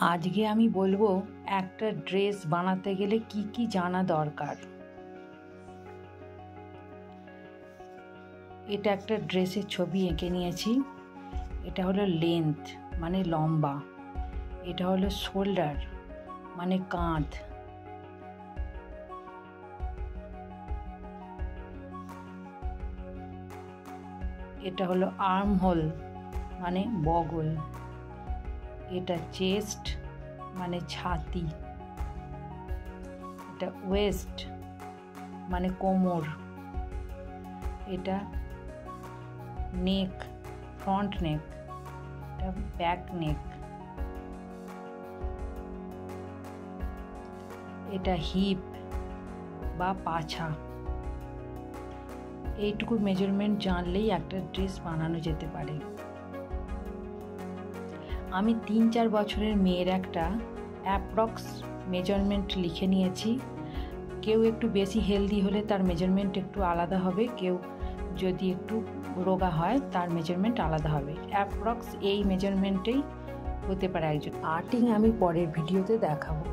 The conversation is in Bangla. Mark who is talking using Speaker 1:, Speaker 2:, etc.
Speaker 1: আজকে আমি বলবো একটা ড্রেস বানাতে গেলে কি কি জানা দরকার। এটা একটা ড্রেসের ছবি এঁকে নিয়েছি। এটা হলো লেন্থ মানে লম্বা, এটা হলো শোল্ডার মানে কাঁধ, এটা হলো আর্ম হোল মানে বগল, এটা চেস্ট মানে ছাতি, এটা ওয়েস্ট মানে কোমর, এটা নেক ফ্রন্ট নেক, এটা ব্যাক নেক, এটা হিপ বা পাছা। এইটুকু মেজারমেন্ট জানলেই একটা ড্রেস বানানো যেতে পারে। আমি 3-4 বছরের মেয়ের একটা অ্যাপ্রক্স মেজারমেন্ট লিখে নিয়েছি। কেউ একটু বেশি হেলদি হলে তার মেজারমেন্ট একটু আলাদা হবে, কেউ যদি একটু রোগা হয় তার মেজারমেন্ট আলাদা হবে। অ্যাপ্রক্স এই মেজারমেন্টেই হতে পারে একজন। কাটিং আমি পরের ভিডিওতে দেখাবো।